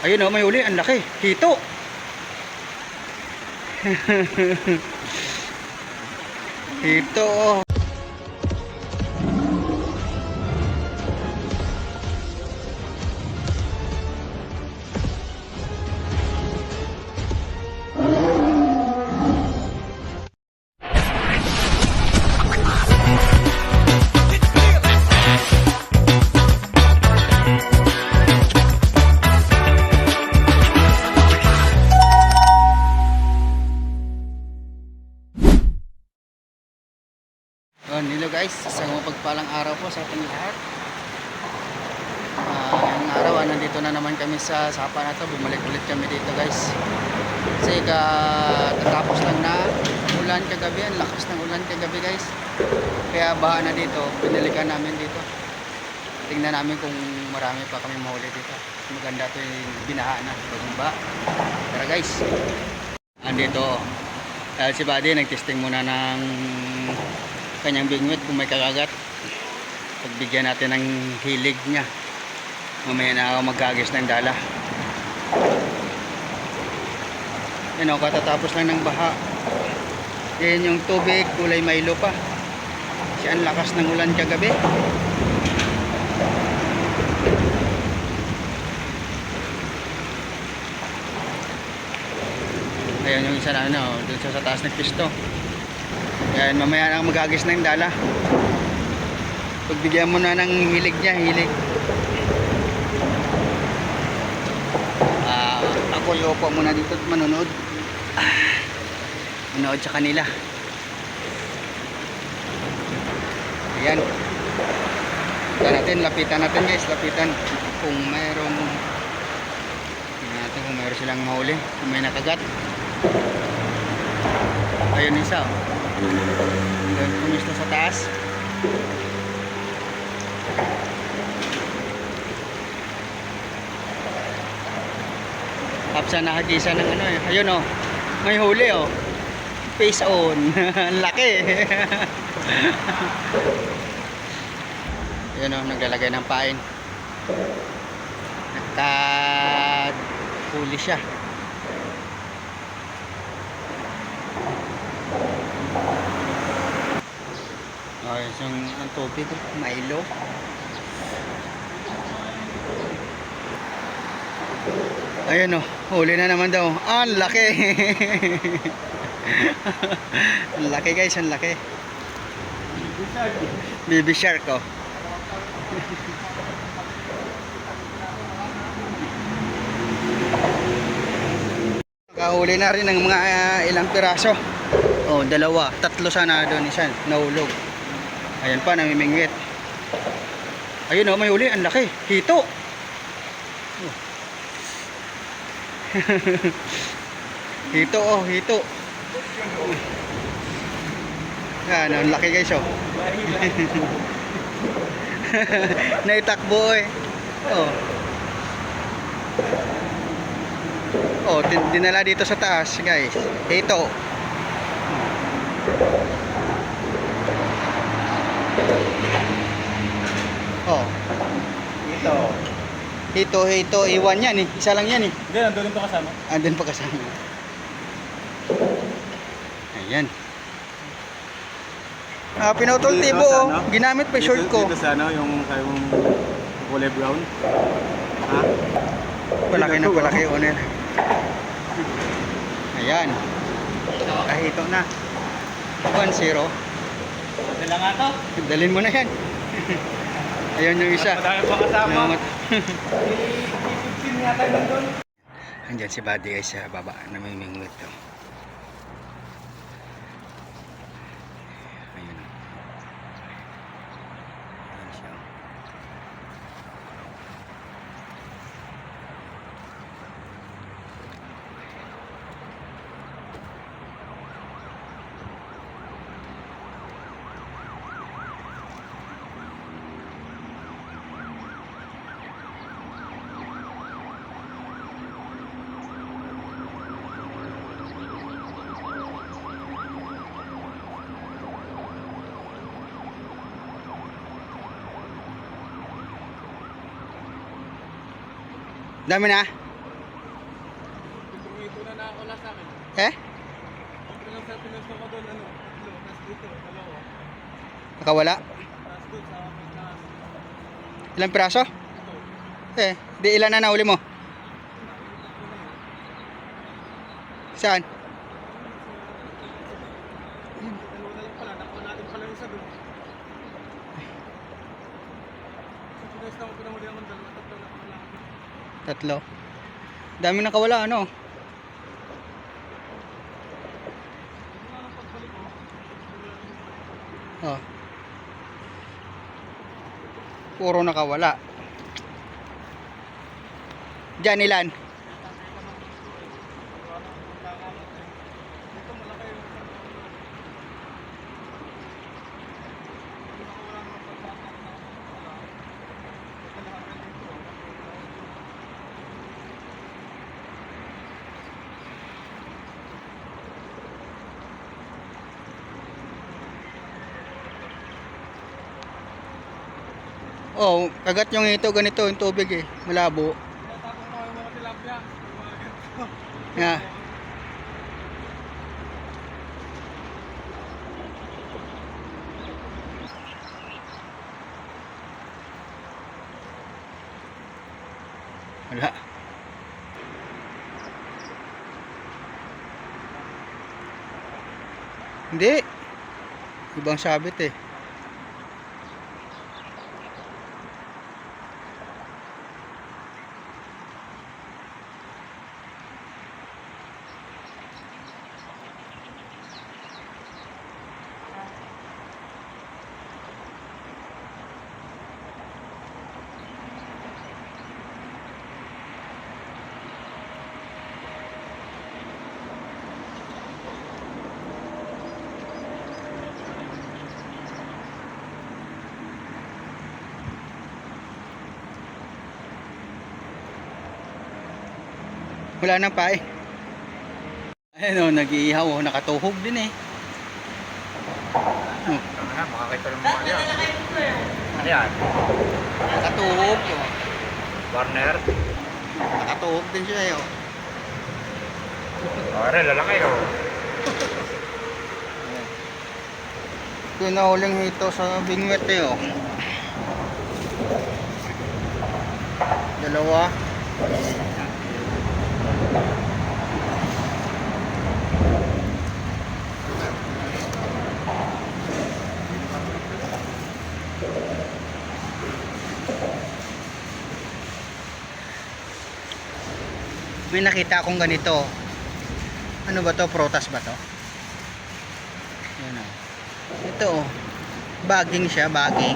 Ayun oh, may huli, ang laki. Hito. Hito oh. Hello guys, isang mapagpalang araw po sa ating lahat. Ngayong araw, nandito na naman kami sa sapa na to. Bumalik ulit kami dito guys. Kasi katapos lang na ulan kagabi. Ang lakas ng ulan kagabi guys. Kaya baha na dito. Pinalikan namin dito. Tingnan namin kung marami pa kami mahuli dito. Maganda to yung binaha na. Bagong baha. Tara guys. Andito. Dahil si Buddy nagtesting muna ng kanyang bingwit kung may kakagat. Pagbigyan natin ng hilig niya. Mamaya na ako magkagis ng dala. Yan o, katatapos lang ng baha. Yan yung tubig, kulay Milo pa. Kasi ang lakas ng ulan kagabi. Ayan yung isa na ano, dun sa taas ng pisto. Yan, mamaya na magagis ng dala. Pagbigyan mo na ng hilig niya, hilig. Ako iupo muna dito at manonood. Manood sa kanila. Ayan. Lapitan natin guys, lapitan. Kung mayroong natin kung mayroon silang mahuli, kung may nakagat. Ayun isa oh. Doon pumista sa taas. Kapsa nakagisa ng ano eh. Ayun oh. May huli oh. Face on. Ang laki. Ayun oh, naglalagay ng pain. Huli siya. Okay, so ang tubig, Milo. Ayan o, huli na naman daw. Ah, ang laki. Ang laki guys, ang laki. Baby shark oh. Nakahuli na rin ng mga ilang piraso. Oh, dalawa, tatlo sana doon, isa nahulog. Ayan pa, namimingwit. Ayun oh, may huli, ang laki. Hito. Oh. Hito oh, hito. Yan, ang laki guys oh. Naitakbo eh. Oh. Oh, dinala dito sa taas guys. Hito. Oh. Hito, iwan yan eh. Isa lang yan eh. Hindi, nandun pa kasama. Andun pa kasama. Ayan. Pinutol tibo oh. Ginamit pa short ko. Dito sa ano, yung kulay brown. Ha? Palaki na palaki owner. Ayan. Kahito na. 1-0. Dala nga to. Dalhin mo na yan. Ayun yung isa. Madami pa kasama. 15 yata nandun. Andyan si Buddy guys sa baba. Namimingwit to. Ayun. Ayun siya. Dami na. Eh? Nakawala? Ilang piraso? Eh, di ilan na nahuli mo? Saan? Tatlo. Dami nakawala, ano? Oh. Puro nakawala. Diyan ilan? Oh, kagat yung ito, ganito yung tubig eh, malabo. Yeah. Wala. Hindi. Ibang sabit eh. Wala nang pa eh. Ayun o, nag-iihaw o, nakatuhog din eh. Oh, Makakita ng mga yan. Ano yan? nakatuhog o. Warner? Nakatuhog din siya eh o. Warner, lalaki oh. Pinahuling ito sa bingwet eh o. Dalawa. May nakita akong ganito. Ano ba to? Protas ba to? Yan o. Ito o. Bagging siya, bagging.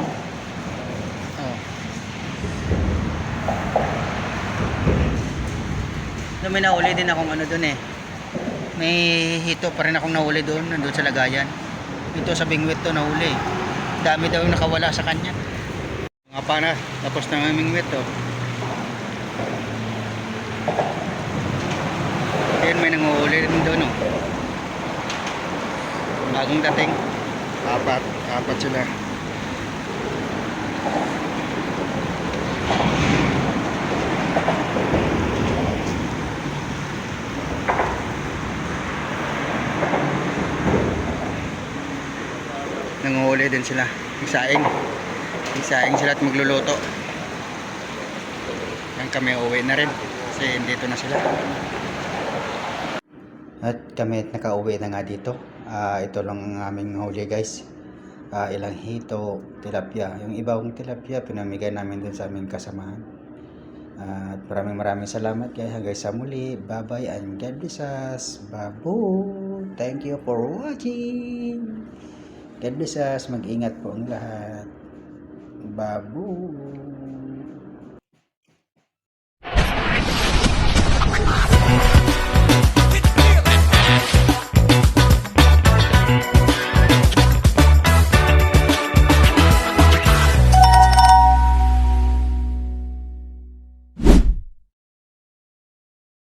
Oh. May nahuli din akong ano dun eh. May hito pa rin akong nahuli doon, nandun sa lagayan. Ito sa bingwit to nahuli. Dami daw yung nakawala sa kanya. Nga pa na, tapos na ang bingwit to. Ayun, may nanguhuli rin doon oh. Bagong dating. Apat sila. Nanguhuli din sila. Isaing sila at magluluto. Yan kami uwi na rin kasi dito na sila. At kami nakauwi na nga dito. Ito lang ang aming huli guys. Ilang hito, tilapia. Yung ibang tilapia pinamigay namin din sa aming kasamahan. At maraming salamat guys. Hanggang sa muli. Bye bye and God bless us. Babu. Thank you for watching. God bless us. Mag-ingat po ang lahat. Babu.